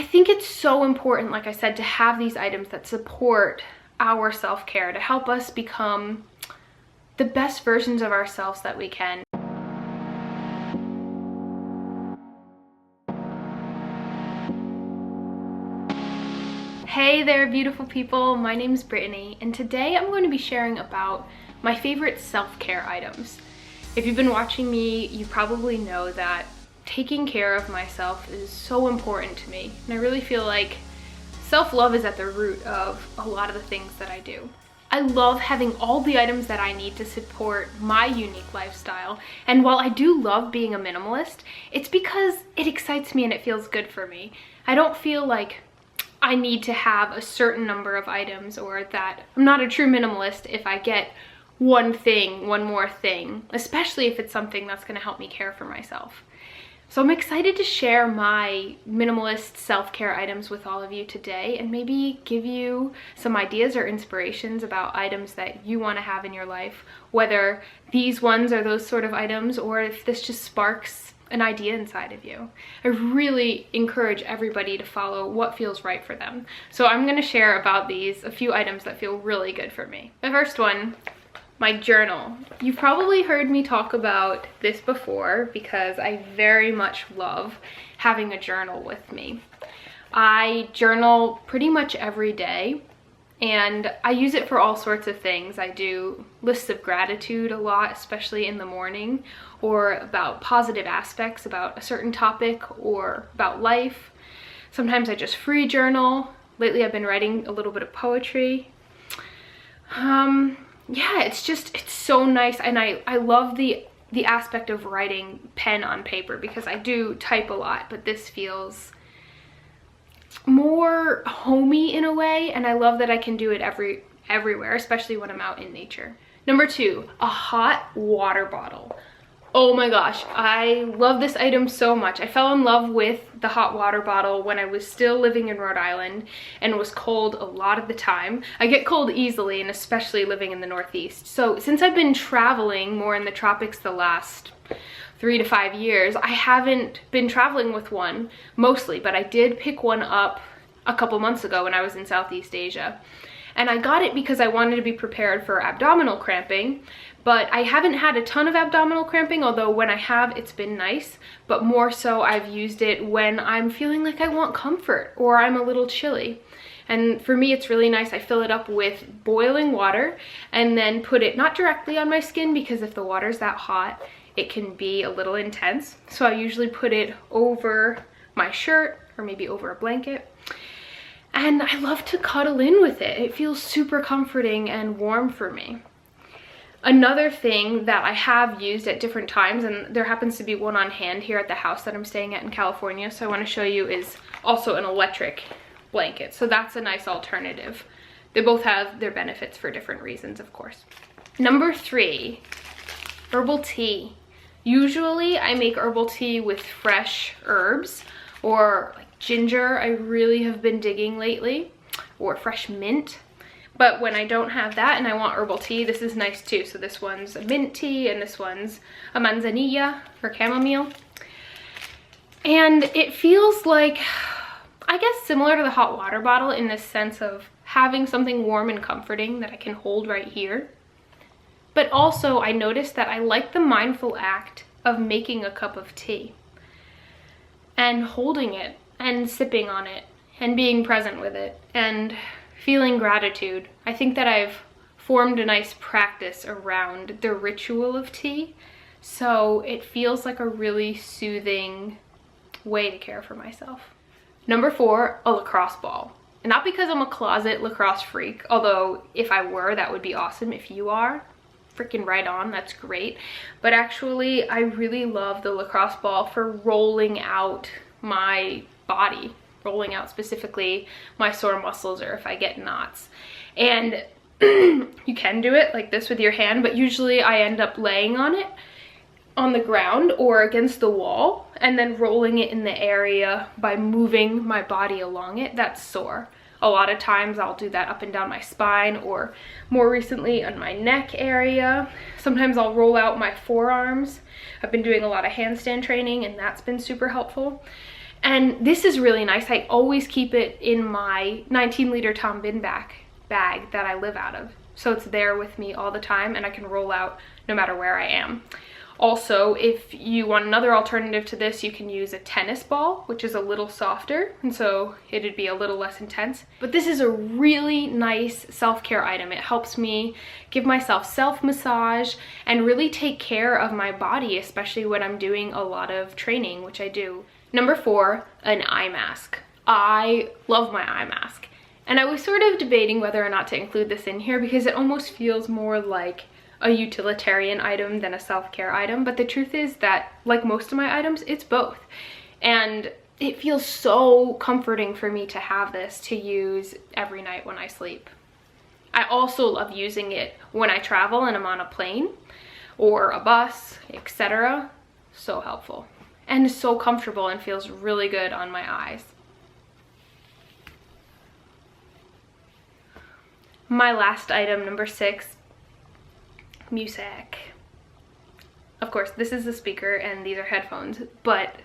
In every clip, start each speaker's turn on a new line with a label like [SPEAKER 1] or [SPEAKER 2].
[SPEAKER 1] I think it's so important, like I said, to have these items that support our self-care, to help us become the best versions of ourselves that we can. Hey there, beautiful people. My name is Brittany, and today I'm going to be sharing about my favorite self-care items. If you've been watching me, you probably know that taking care of myself is so important to me, and I really feel like self-love is at the root of a lot of the things that I do. I love having all the items that I need to support my unique lifestyle, and while I do love being a minimalist, it's because it excites me and it feels good for me. I don't feel like I need to have a certain number of items, or that I'm not a true minimalist if I get one more thing, especially if it's something that's going to help me care for myself. So I'm excited to share my minimalist self-care items with all of you today, and maybe give you some ideas or inspirations about items that you want to have in your life, whether these ones are those sort of items or if this just sparks an idea inside of you. I really encourage everybody to follow what feels right for them. So I'm going to share about these, a few items that feel really good for me. The first one, my journal. You've probably heard me talk about this before because I very much love having a journal with me. I journal pretty much every day, and I use it for all sorts of things. I do lists of gratitude a lot, especially in the morning, or about positive aspects about a certain topic or about life. Sometimes I just free journal. Lately I've been writing a little bit of poetry. Yeah, it's so nice, and I love the aspect of writing pen on paper because I do type a lot, but this feels more homey in a way, and I love that I can do it everywhere, especially when I'm out in nature. Number two, a hot water bottle. Oh my gosh, I love this item so much. I fell in love with the hot water bottle when I was still living in Rhode Island and was cold a lot of the time. I get cold easily, and especially living in the Northeast. So since I've been traveling more in the tropics the last 3 to 5 years, I haven't been traveling with one mostly, but I did pick one up a couple months ago when I was in Southeast Asia. And I got it because I wanted to be prepared for abdominal cramping, but I haven't had a ton of abdominal cramping, although when I have, it's been nice. But more so, I've used it when I'm feeling like I want comfort or I'm a little chilly. And for me, it's really nice. I fill it up with boiling water and then put it not directly on my skin, because if the water's that hot, it can be a little intense. So I usually put it over my shirt or maybe over a blanket. And I love to cuddle in with it. It feels super comforting and warm for me. Another thing that I have used at different times, and there happens to be one on hand here at the house that I'm staying at in California, so I want to show you, is also an electric blanket. So that's a nice alternative. They both have their benefits for different reasons, of course. Number three, herbal tea. Usually I make herbal tea with fresh herbs, or like ginger I really have been digging lately, or fresh mint. But when I don't have that and I want herbal tea, this is nice too. So this one's a mint tea and this one's a manzanilla or chamomile. And it feels like, I guess, similar to the hot water bottle in this sense of having something warm and comforting that I can hold right here. But also I noticed that I like the mindful act of making a cup of tea and holding it and sipping on it and being present with it and feeling gratitude. I think that I've formed a nice practice around the ritual of tea, so it feels like a really soothing way to care for myself. Number four, a lacrosse ball. And not because I'm a closet lacrosse freak, although if I were, that would be awesome. If you are, freaking right on, that's great. But actually, I really love the lacrosse ball for rolling out my body, rolling out specifically my sore muscles or if I get knots. And you can do it like this with your hand, but usually I end up laying on it on the ground or against the wall and then rolling it in the area by moving my body along it that's sore. A lot of times I'll do that up and down my spine, or more recently on my neck area. Sometimes I'll roll out my forearms. I've been doing a lot of handstand training and that's been super helpful. And this is really nice. I always keep it in my 19-liter Tom Bin bag that I live out of. So it's there with me all the time and I can roll out no matter where I am. Also, if you want another alternative to this, you can use a tennis ball, which is a little softer, and so it'd be a little less intense. But this is a really nice self-care item. It helps me give myself self-massage and really take care of my body, especially when I'm doing a lot of training, which I do. Number 4, an eye mask. I love my eye mask. And I was sort of debating whether or not to include this in here because it almost feels more like a utilitarian item than a self-care item, but the truth is that, like most of my items, it's both. And it feels so comforting for me to have this to use every night when I sleep. I also love using it when I travel and I'm on a plane or a bus, etc. So helpful and so comfortable and feels really good on my eyes. My last item, number 6, music. Of course, this is a speaker and these are headphones, but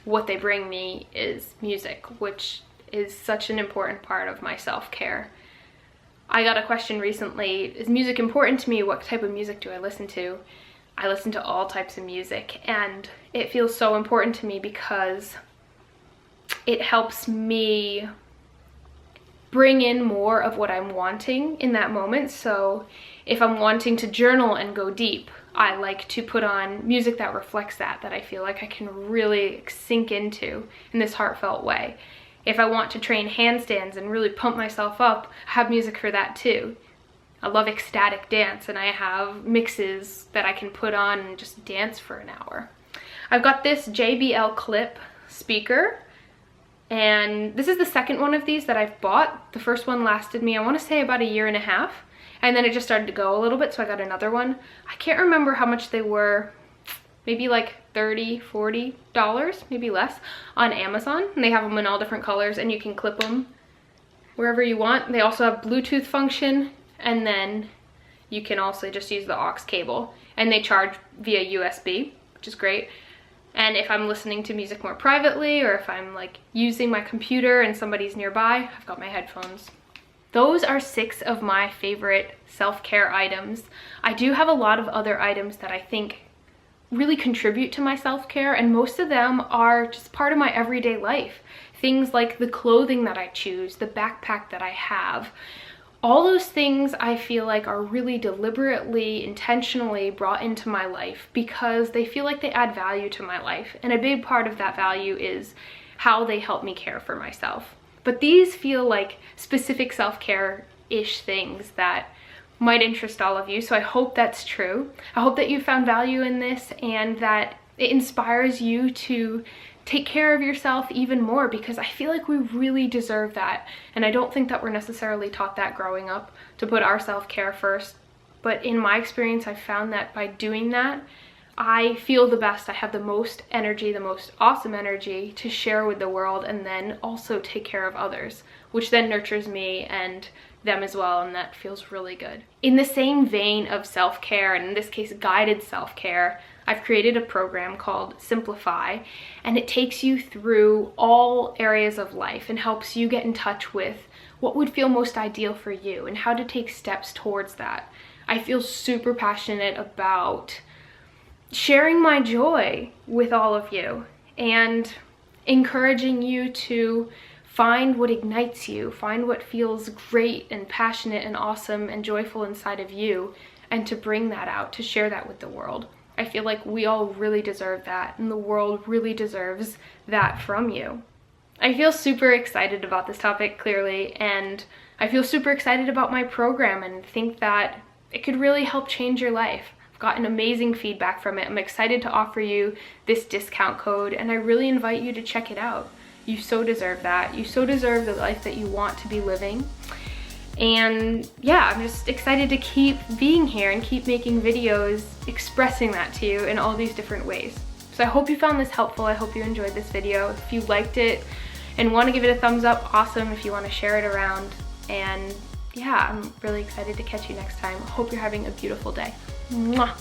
[SPEAKER 1] what they bring me is music, which is such an important part of my self-care. I got a question recently, is music important to me? What type of music do I listen to? I listen to all types of music, and it feels so important to me because it helps me bring in more of what I'm wanting in that moment. So if I'm wanting to journal and go deep, I like to put on music that reflects that I feel like I can really sink into in this heartfelt way. If I want to train handstands and really pump myself up, I have music for that too. I love ecstatic dance and I have mixes that I can put on and just dance for an hour. I've got this JBL clip speaker, and this is the second one of these that I've bought. The first one lasted me, I want to say, about 1.5 years, and then it just started to go a little bit, so I got another one. I can't remember how much they were, maybe like $30, $40, maybe less, on Amazon. And they have them in all different colors and you can clip them wherever you want. They also have Bluetooth function, and then you can also just use the aux cable, and they charge via USB, which is great. And if I'm listening to music more privately, or if I'm like using my computer and somebody's nearby, I've got my headphones. Those are 6 of my favorite self-care items. I do have a lot of other items that I think really contribute to my self-care, and most of them are just part of my everyday life. Things like the clothing that I choose, the backpack that I have. All those things I feel like are really deliberately, intentionally brought into my life because they feel like they add value to my life. And a big part of that value is how they help me care for myself. But these feel like specific self-care-ish things that might interest all of you. So I hope that's true. I hope that you found value in this and that it inspires you to take care of yourself even more, because I feel like we really deserve that. And I don't think that we're necessarily taught that growing up, to put our self-care first. But in my experience, I've found that by doing that, I feel the best. I have the most energy, the most awesome energy to share with the world, and then also take care of others, which then nurtures me and them as well, and that feels really good. In the same vein of self-care, and in this case guided self-care, I've created a program called Simplify, and it takes you through all areas of life and helps you get in touch with what would feel most ideal for you and how to take steps towards that. I feel super passionate about sharing my joy with all of you and encouraging you to find what ignites you, find what feels great and passionate and awesome and joyful inside of you, and to bring that out, to share that with the world. I feel like we all really deserve that, and the world really deserves that from you. I feel super excited about this topic, clearly, and I feel super excited about my program and think that it could really help change your life. I've gotten amazing feedback from it. I'm excited to offer you this discount code, and I really invite you to check it out. You so deserve that. You so deserve the life that you want to be living. And yeah, I'm just excited to keep being here and keep making videos expressing that to you in all these different ways. So I hope you found this helpful. I hope you enjoyed this video. If you liked it and want to give it a thumbs up, awesome. If you want to share it around. And yeah, I'm really excited to catch you next time. Hope you're having a beautiful day. Mwah.